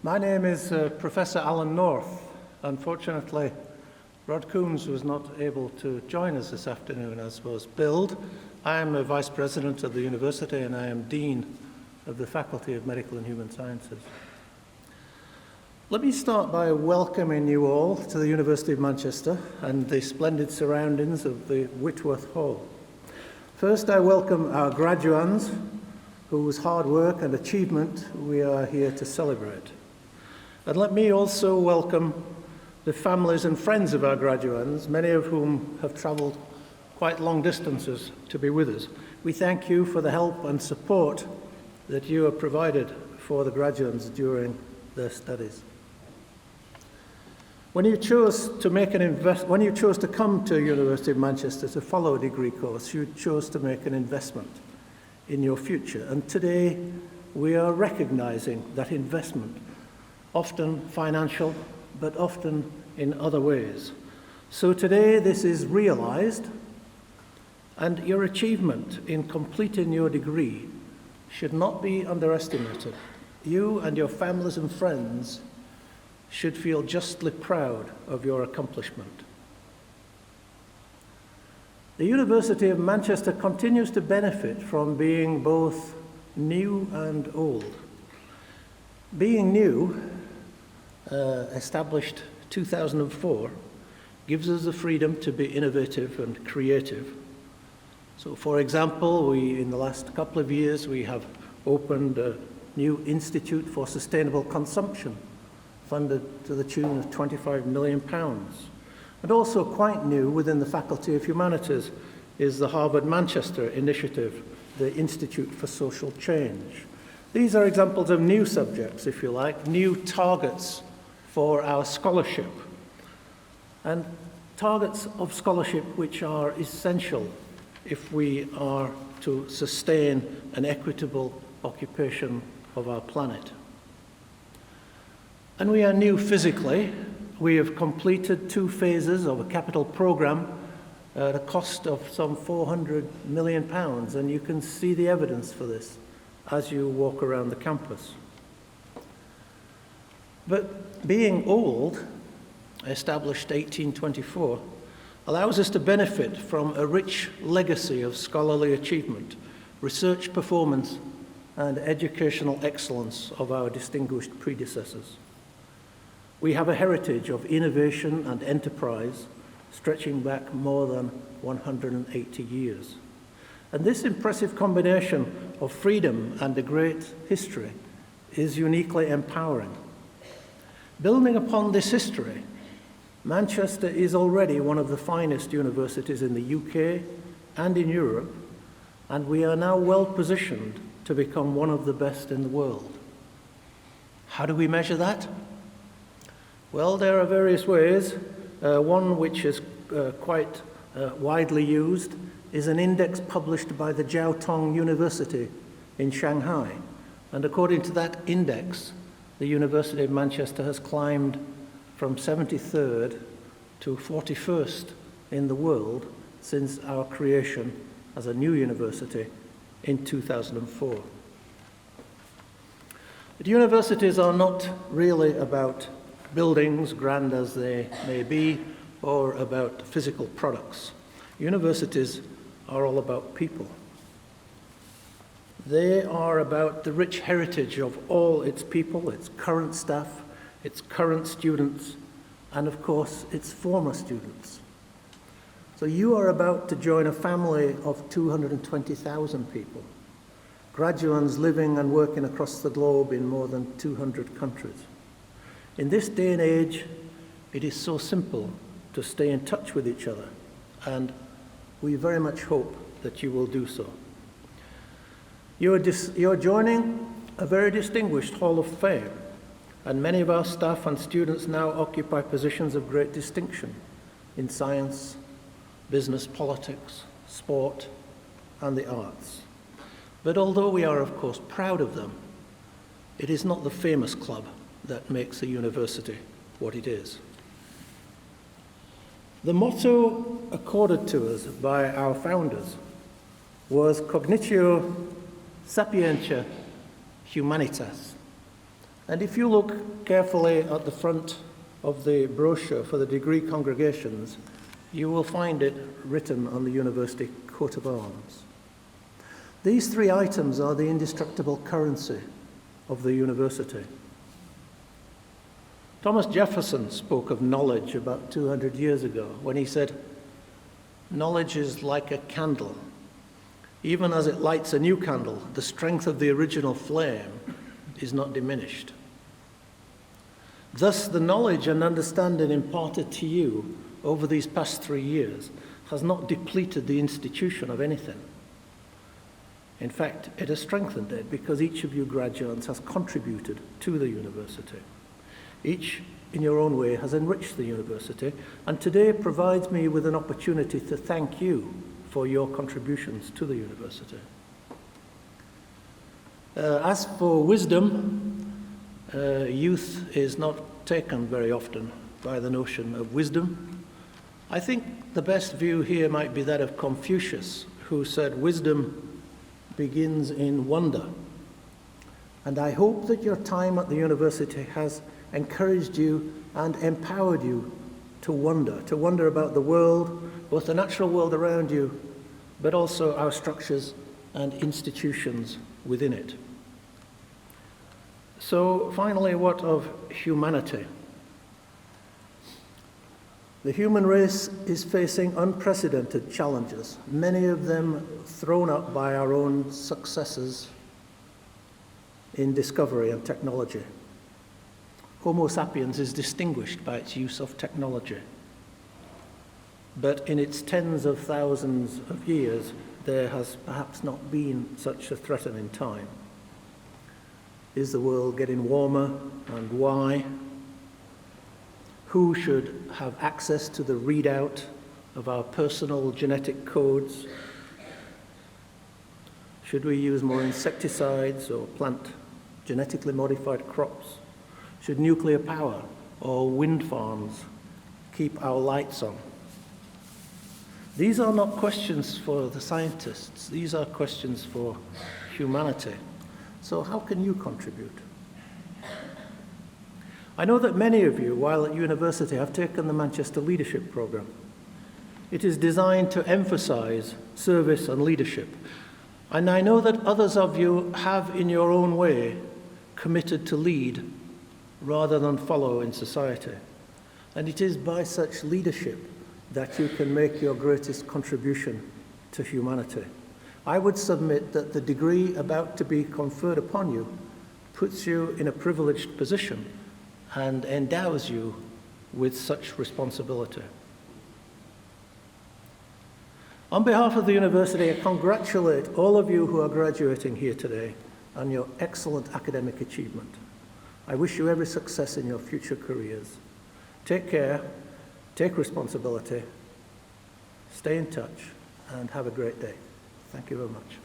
My name is Professor Alan North. Unfortunately, Rod Coombs was not able to join us this afternoon, as was billed. I am a Vice President of the University and I am Dean of the Faculty of Medical and Human Sciences. Let me start by welcoming you all to the University of Manchester and the splendid surroundings of the Whitworth Hall. First, I welcome our graduands, whose hard work and achievement we are here to celebrate. And let me also welcome the families and friends of our graduands, many of whom have travelled quite long distances to be with us. We thank you for the help and support that you have provided for the graduands during their studies. When you chose to come to University of Manchester to follow a degree course, you chose to make an investment in your future. And today we are recognizing that investment, often financial, but often in other ways. So today this is realized, and your achievement in completing your degree should not be underestimated. You and your families and friends should feel justly proud of your accomplishment. The University of Manchester continues to benefit from being both new and old. Being new, established 2004, gives us the freedom to be innovative and creative. So, for example, in the last couple of years, we have opened a new Institute for Sustainable Consumption, funded to the tune of £25 million. And also quite new within the Faculty of Humanities is the Harvard Manchester initiative, the Institute for Social Change. These are examples of new subjects, if you like, new targets for our scholarship, and targets of scholarship which are essential if we are to sustain an equitable occupation of our planet. And we are new physically. We have completed 2 phases of a capital programme at a cost of some £400 million, and you can see the evidence for this as you walk around the campus. But being old, established 1824, allows us to benefit from a rich legacy of scholarly achievement, research performance, and educational excellence of our distinguished predecessors. We have a heritage of innovation and enterprise stretching back more than 180 years. And this impressive combination of freedom and a great history is uniquely empowering. Building upon this history, Manchester is already one of the finest universities in the UK and in Europe, and we are now well positioned to become one of the best in the world. How do we measure that? Well, there are various ways. One which is quite widely used is an index published by the Jiao Tong University in Shanghai. And according to that index, the University of Manchester has climbed from 73rd to 41st in the world since our creation as a new university in 2004. But universities are not really about buildings, grand as they may be, or about physical products. Universities are all about people. They are about the rich heritage of all its people, its current staff, its current students, and of course, its former students. So you are about to join a family of 220,000 people, graduands living and working across the globe in more than 200 countries. In this day and age, it is so simple to stay in touch with each other, and we very much hope that you will do so. You are joining a very distinguished Hall of Fame, and many of our staff and students now occupy positions of great distinction in science, business, politics, sport, and the arts. But although we are, of course, proud of them, it is not the famous club that makes a university what it is. The motto accorded to us by our founders was Cognitio Sapientia Humanitas, And if you look carefully at the front of the brochure for the degree congregations, you will find it written on the university coat of arms. These three items are the indestructible currency of the university. Thomas Jefferson spoke of knowledge about 200 years ago when he said, "Knowledge is like a candle. Even as it lights a new candle, the strength of the original flame is not diminished." Thus, the knowledge and understanding imparted to you over these past 3 years has not depleted the institution of anything. In fact, it has strengthened it because each of you graduates has contributed to the university. Each, in your own way, has enriched the university, and today provides me with an opportunity to thank you for your contributions to the university. As for wisdom, youth is not taken very often by the notion of wisdom. I think the best view here might be that of Confucius, who said wisdom begins in wonder. And I hope that your time at the university has encouraged you and empowered you to wonder about the world, both the natural world around you, but also our structures and institutions within it. So finally, what of humanity? The human race is facing unprecedented challenges, many of them thrown up by our own successes in discovery and technology. Homo sapiens is distinguished by its use of technology. But in its tens of thousands of years, there has perhaps not been such a threatening time. Is the world getting warmer, and why? Who should have access to the readout of our personal genetic codes? Should we use more insecticides or plant genetically modified crops? Should nuclear power or wind farms keep our lights on? These are not questions for the scientists. These are questions for humanity. So how can you contribute? I know that many of you, while at university, have taken the Manchester Leadership Programme. It is designed to emphasise service and leadership. And I know that others of you have, in your own way, committed to lead rather than follow in society. And it is by such leadership that you can make your greatest contribution to humanity. I would submit that the degree about to be conferred upon you puts you in a privileged position and endows you with such responsibility. On behalf of the university, I congratulate all of you who are graduating here today on your excellent academic achievement. I wish you every success in your future careers. Take care, take responsibility, stay in touch, and have a great day. Thank you very much.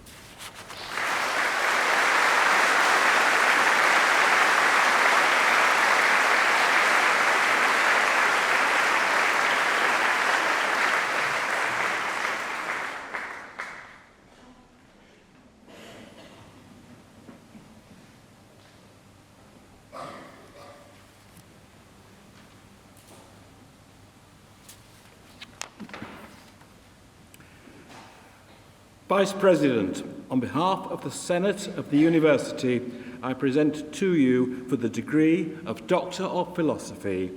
Vice President, on behalf of the Senate of the University, I present to you for the degree of Doctor of Philosophy,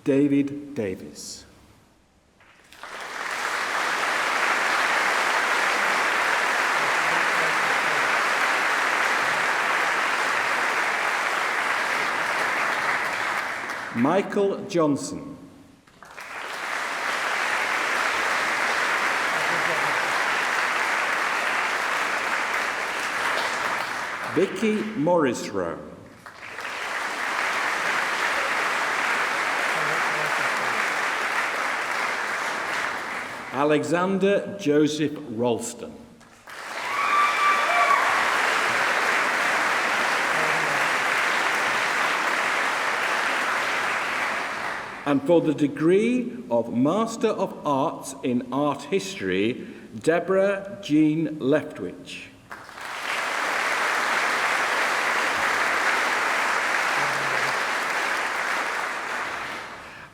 David Davis. Michael Johnson. Vicky Morrisroe. Alexander Joseph Ralston. And for the degree of Master of Arts in Art History, Deborah Jean Leftwich.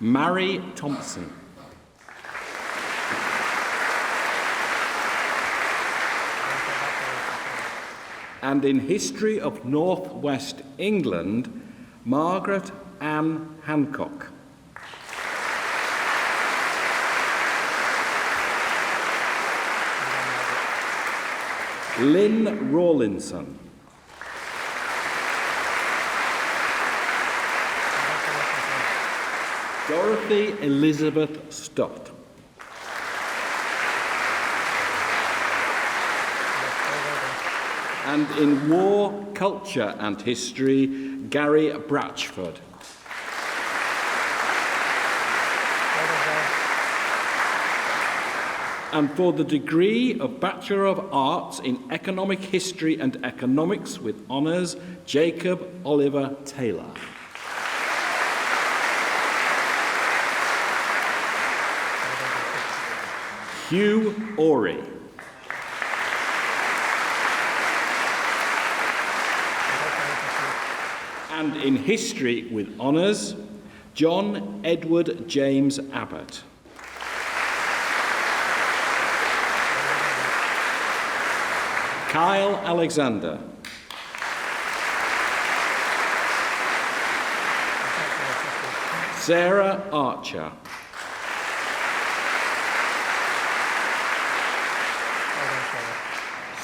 Mary Thompson. And in History of North West England, Margaret Ann Hancock. Lynn Rawlinson. Dorothy Elizabeth Stott. And in War, Culture and History, Gary Bratchford. And for the degree of Bachelor of Arts in Economic History and Economics with honours, Jacob Oliver Taylor. Hugh Orey. And in History with honours, John Edward James Abbott. Kyle Alexander. Sarah Archer.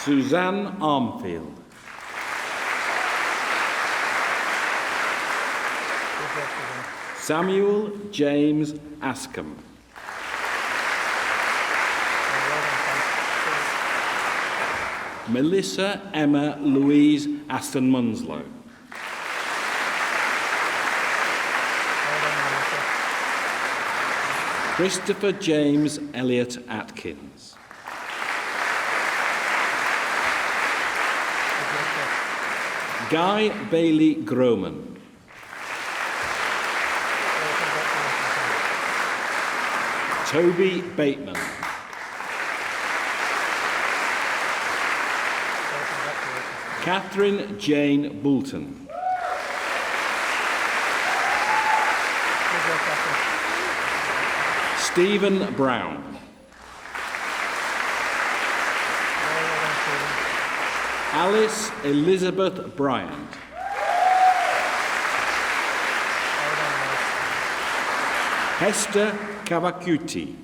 Suzanne Armfield. Samuel James Ascombe. Melissa Emma Louise Aston Munslow. Christopher James Elliott Atkins. Guy Bailey Groman. Toby Bateman. Catherine Jane Boulton. Stephen Brown. Alice Elizabeth Bryant. Hester Cavacuti.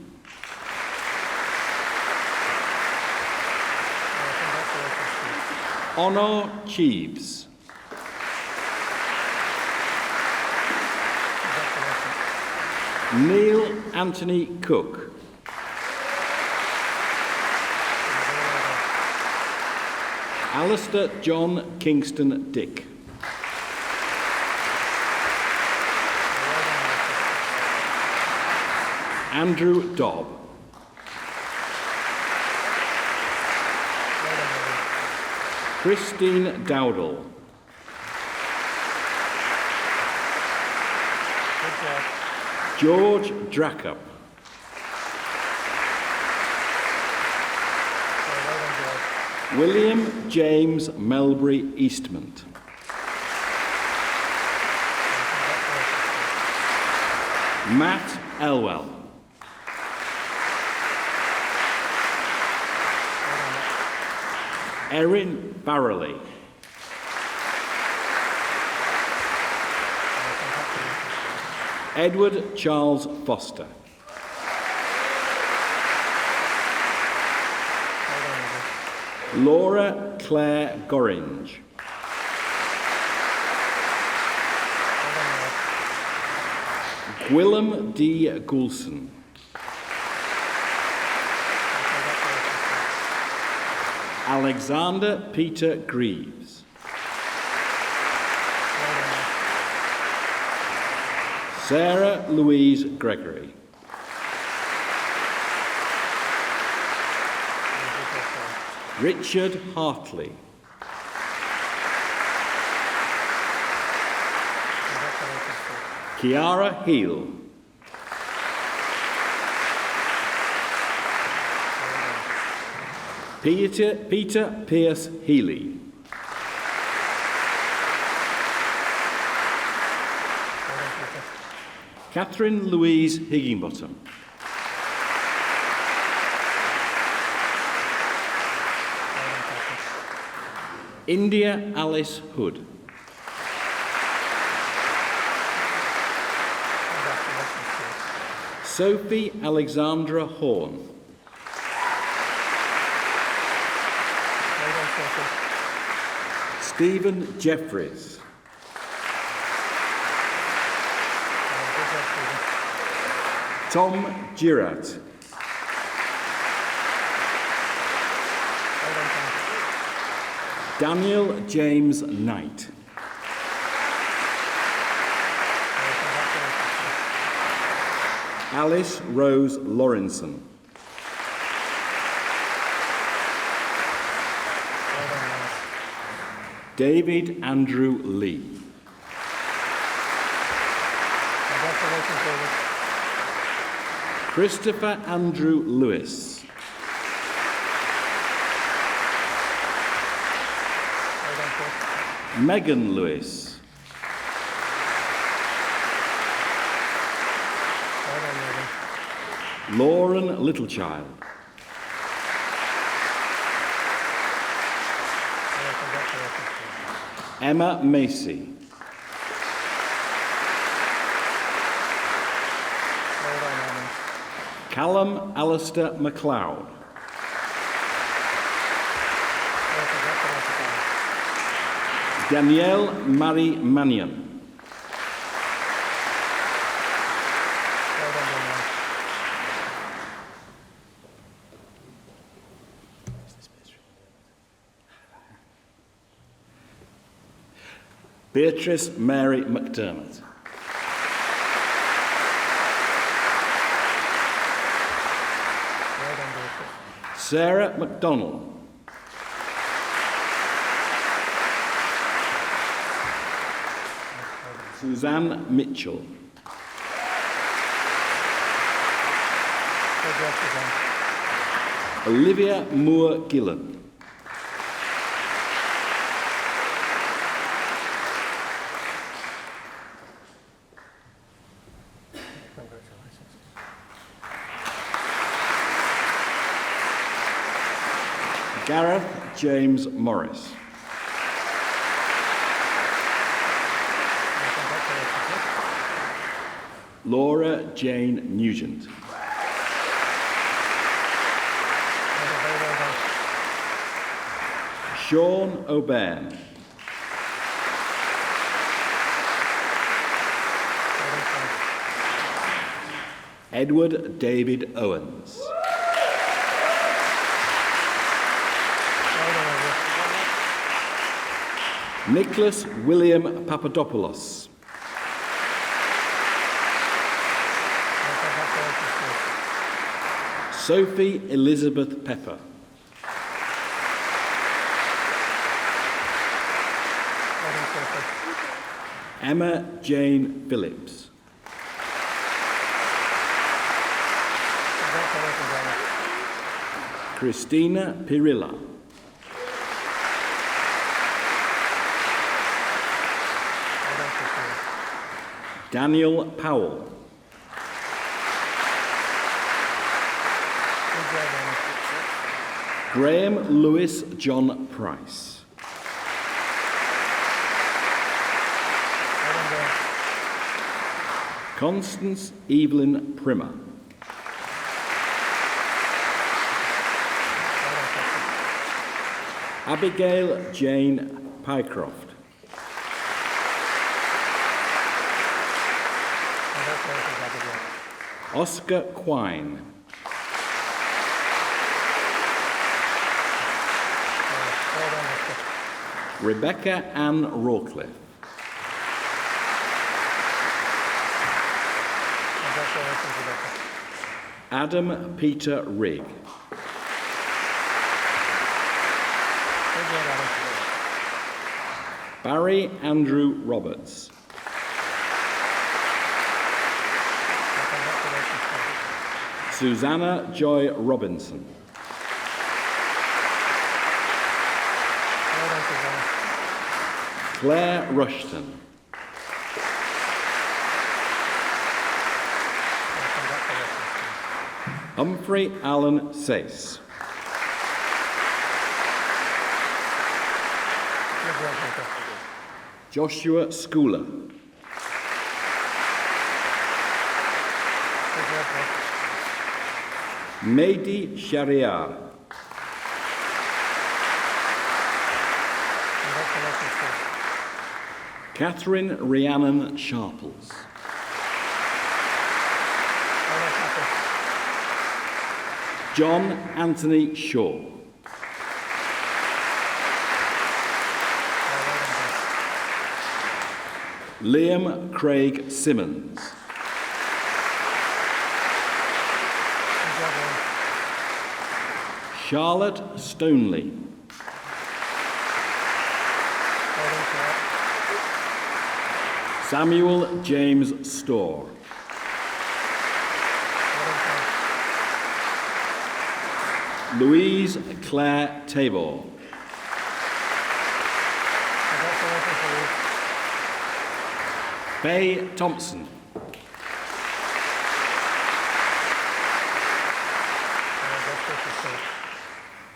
Honor Cheeves. Neil Anthony Cook. Alistair John Kingston Dick. Andrew Dobb. Christine Dowdall. George Drackup. William James Melbury Eastman. Matt Elwell. Erin Barreley. Edward Charles Foster. Laura Claire Gorringe. Gwillem D. Goulson. Alexander Peter Greaves. Sarah Louise Gregory. Richard Hartley. Kiara Heel. Peter Pierce Healy. Catherine Louise Higginbottom. India Alice Hood. Sophie Alexandra Horn. Stephen Jeffries. Tom Girat. Daniel James Knight. Alice Rose Lawrenson. David Andrew Lee. Christopher Andrew Lewis. Megan Lewis. Lauren Littlechild. Emma Macy. Callum Alistair MacLeod. Danielle Marie Mannion. Beatrice Mary McDermott. Sarah MacDonald. Suzanne Mitchell. Olivia Moore Gillan. Gareth James Morris. Laura Jane Nugent. Sean O'Byrne. Edward David Owens. Nicholas William Papadopoulos. Sophie Elizabeth Pepper. Emma Jane Phillips. Christina Pirilla. Daniel Powell. Graham Lewis John Price. Constance Evelyn Primmer. Abigail Jane Pycroft. Oscar Quine. Rebecca Ann Rawcliffe. Adam Peter Rigg. Barry Andrew Roberts. Susanna Joy Robinson. Claire Rushton. Humphrey Allen Sayce. Joshua Schooler. Mehdi Shariar. Catherine Rhiannon Sharples. John Anthony Shaw. Liam Craig Simmons. Charlotte Stoneley. Samuel James Storr. Louise Claire Tabor. Faye Thompson.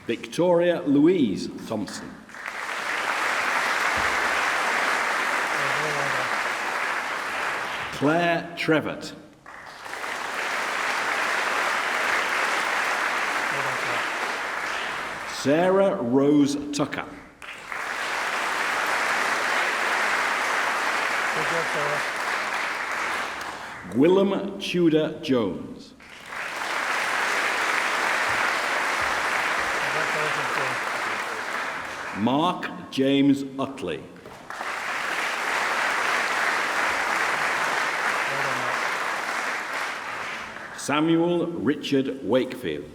Victoria Louise Thompson. Claire Trevitt. Sarah Rose Tucker. Gwillem Tudor Jones. Mark James Utley. Samuel Richard Wakefield.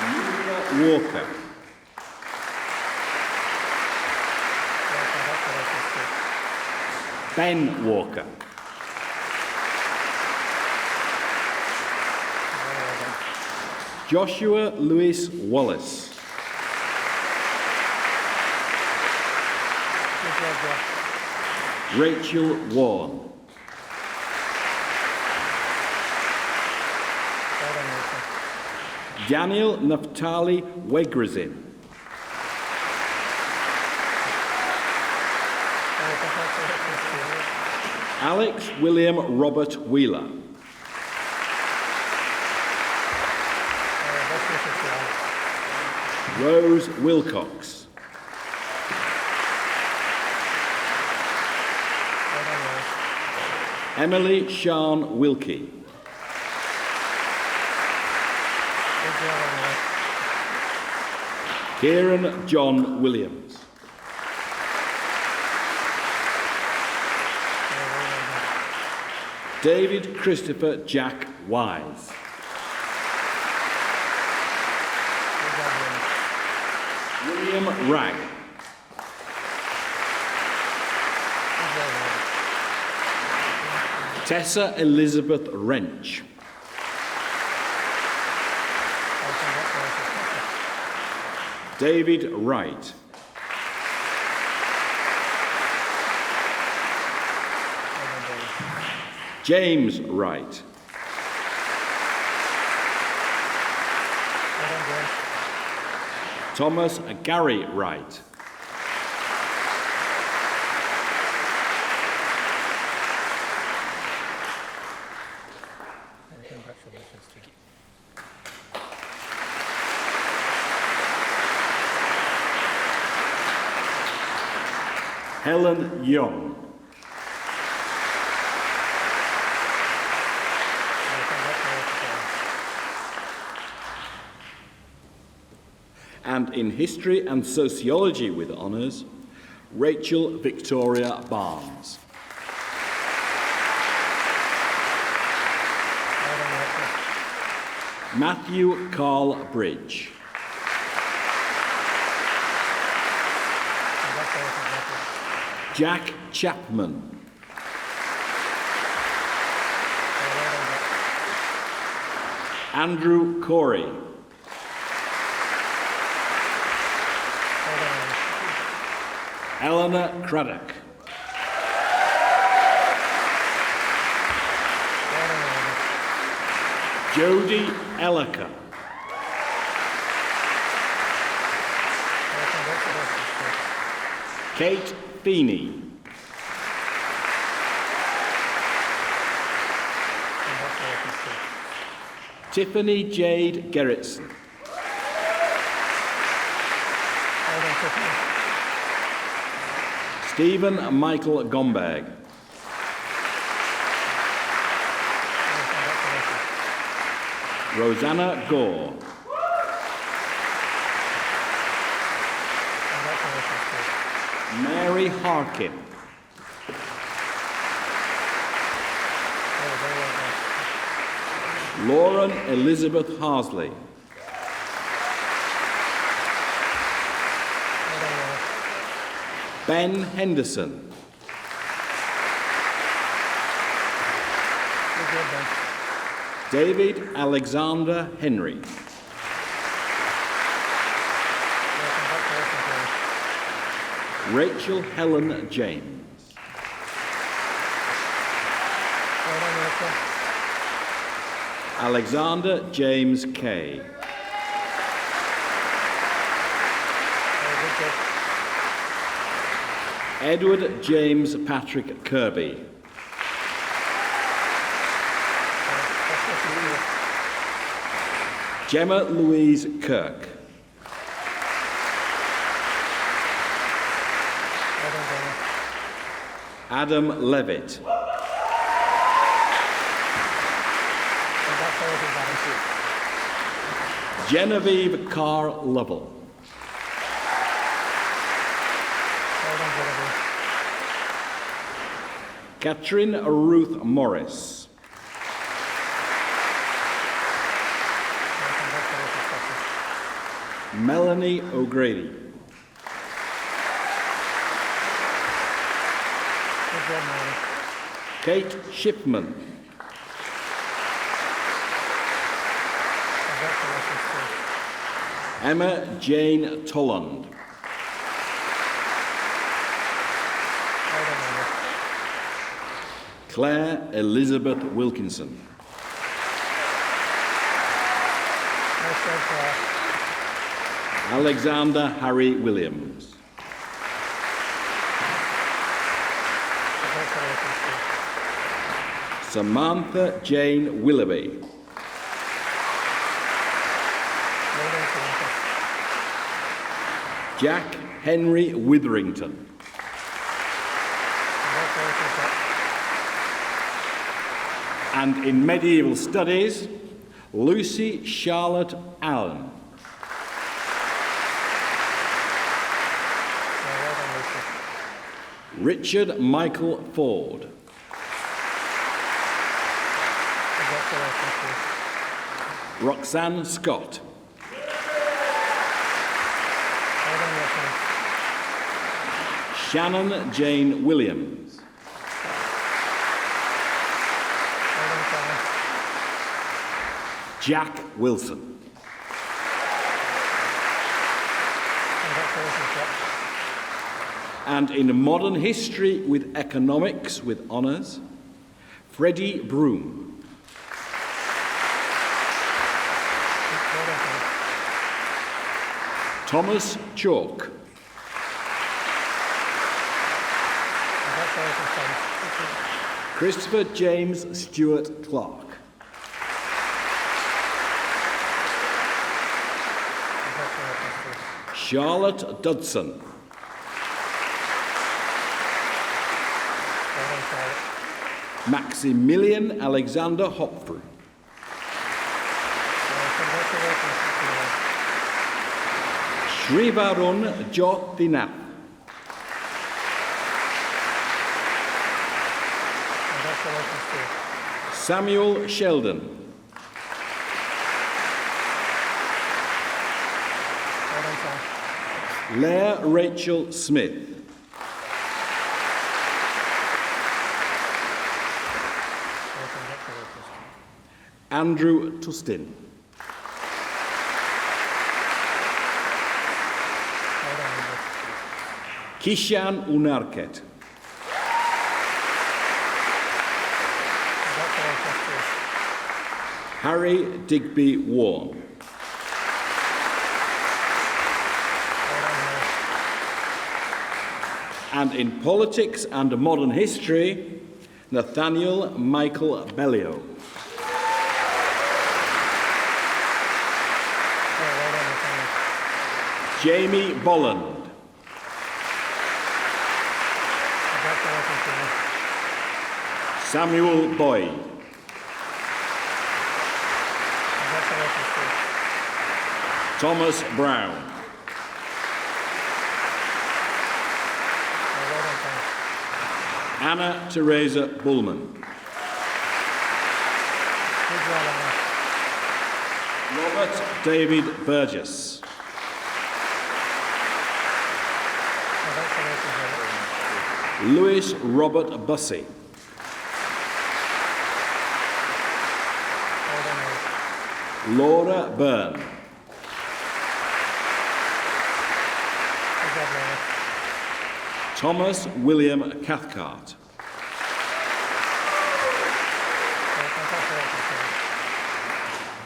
Amelia Walker. Ben Walker. Joshua Lewis Wallace. Rachel Warren. Daniel Naftali Wegrazin. Alex William Robert Wheeler. Rose Wilcox. Emily Sean Wilkie. Kieran John Williams. David Christopher Jack Wise. William Ragg. Tessa Elizabeth Wrench. David Wright. James Wright. Thomas Gary Wright. Helen Young. And in History and Sociology with honours, Rachel Victoria Barnes. Matthew Carl Bridge. Jack Chapman. Andrew Corey. Eleanor Craddock. Jodie Elliker. Kate Feeney. Tiffany Jade Gerritsen. Stephen Michael Gomberg. Rosanna Gore. Mary Harkin. Lauren Elizabeth Harsley. Ben Henderson. David Alexander Henry. Rachel Helen James. Alexander James Kay. Edward James Patrick Kirby. Gemma Louise Kirk. Adam Levitt. Genevieve Carr Lovell. Catherine Ruth Morris. Melanie O'Grady. Kate Shipman. Emma Jane Tolland. Claire Elizabeth Wilkinson. Alexander Harry Williams. Samantha Jane Willoughby. Jack Henry Witherington. And in medieval studies, Lucy Charlotte Allen. Richard Michael Ford. Roxanne Scott. Shannon Jane Williams. Jack Wilson. And in modern history with economics with honours, Freddie Broom. Thomas Chalk. Christopher James Stewart Clark. Charlotte Dodson. Maximilian Alexander Hopford. Srivarun Jyotinath. Samuel Sheldon. Leah Rachel Smith. Andrew Tustin. Kishan Unarket. Harry Digby Warren. And in politics and modern history, Nathaniel Michael Bellio. Jamie Bolland. Samuel Boyd. Thomas Brown. Anna Teresa Bullman. Robert David Burgess. Lewis Robert Bussey. Laura Byrne. Thomas William Cathcart.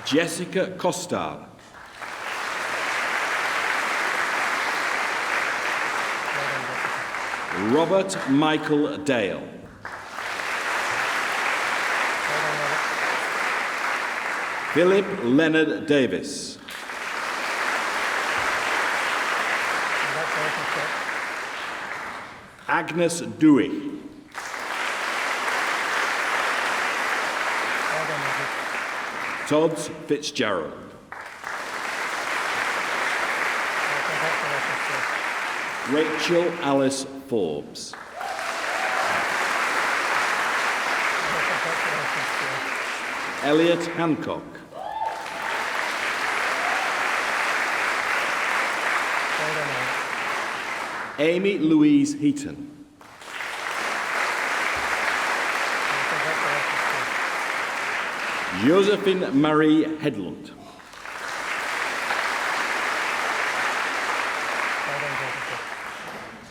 Jessica Costar. Robert Michael Dale. Philip Leonard Davis. Agnes Dewey. Todd Fitzgerald. Rachel Alice Forbes. Elliot Hancock. Amy Louise Heaton. Josephine Marie Headland.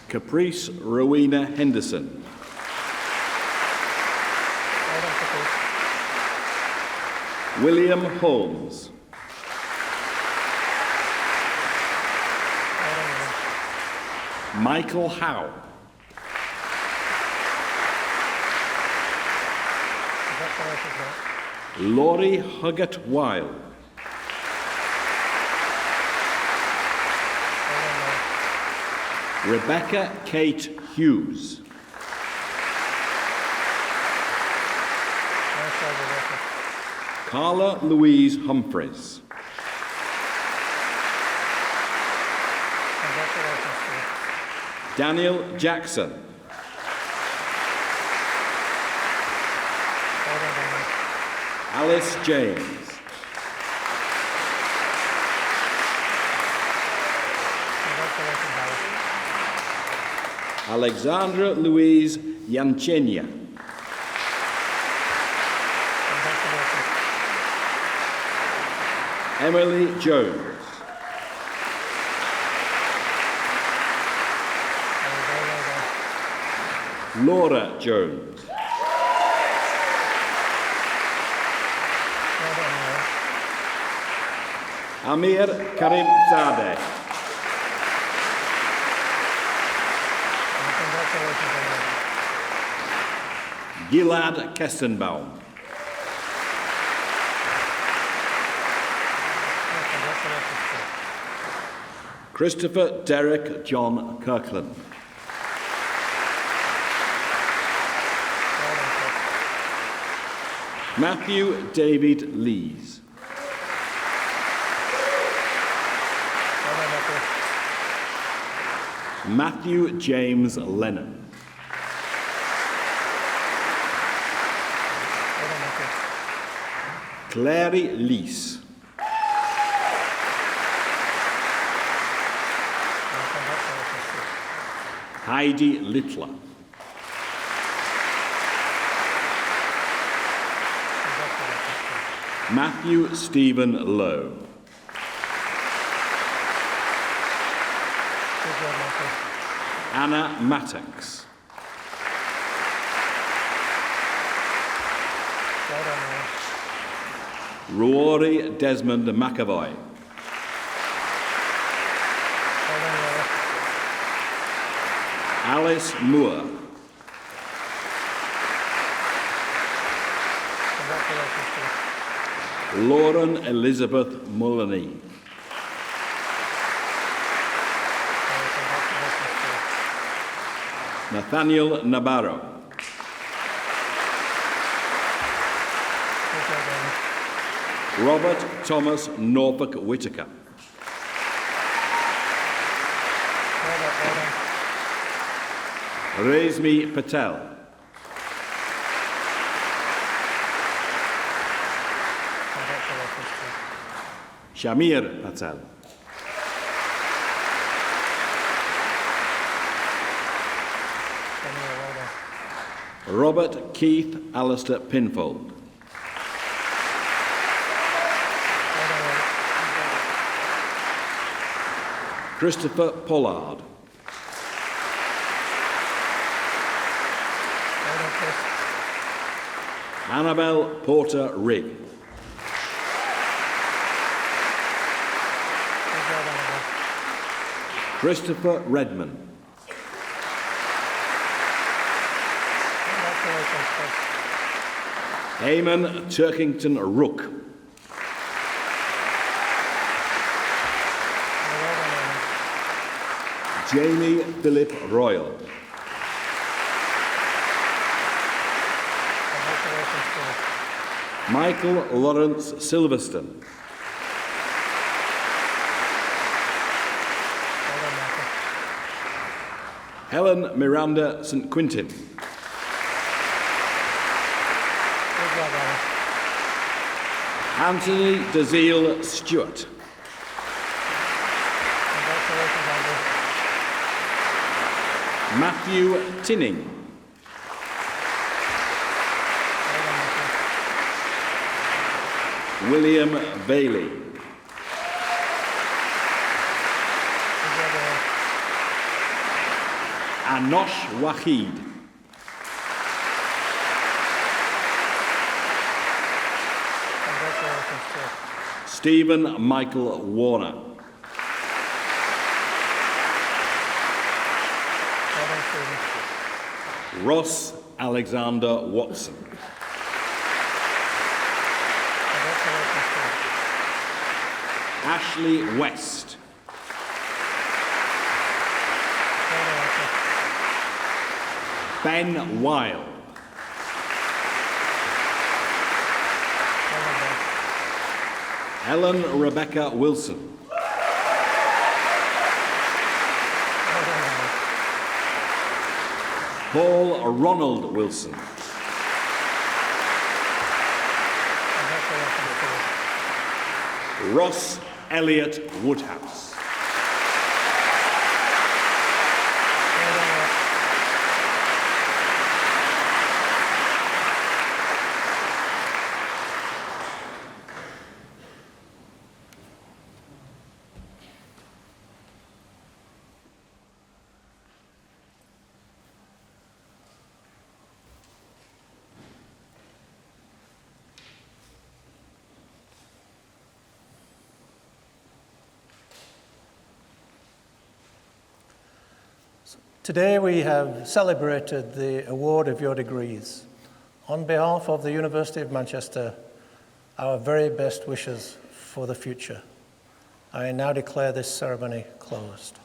Caprice Rowena Henderson. William Holmes. Michael Howe. Laurie Huggett Wilde. Rebecca Kate Hughes. Carla Louise Humphreys. Daniel Jackson. Alice James. Alexandra Louise Yanchenia. Emily Jones. Laura Jones. Amir Karim Zadeh. Gilad Kestenbaum. Christopher Derek John Kirkland. Matthew David Lees. Matthew James Lennon. Clary Lees. Heidi Littler. Matthew Stephen Lowe. Anna Mattox. Rory Desmond McAvoy. Alice Moore. Lauren Elizabeth Mullany. Nathaniel Nabarro. Robert Thomas Norfolk Whitaker. Rezmi Patel. Shamir Patel. Robert Keith Alistair Pinfold. Christopher Pollard. Annabelle Porter Rigg. Christopher Redman. Eamon Turkington Rook. Jamie Philip Royal. Michael Lawrence Silverstone. Helen Miranda St. Quintin. Anthony Dazile Stewart. Matthew Tinning. William Bailey. Anosh Wahid. Stephen Michael Warner. Ross Alexander Watson. Ashley West. Ben Weil. Ellen Rebecca Wilson. Paul Ronald Wilson. Ross Elliott Woodhouse. Today we have celebrated the award of your degrees. On behalf of the University of Manchester, our very best wishes for the future. I now declare this ceremony closed.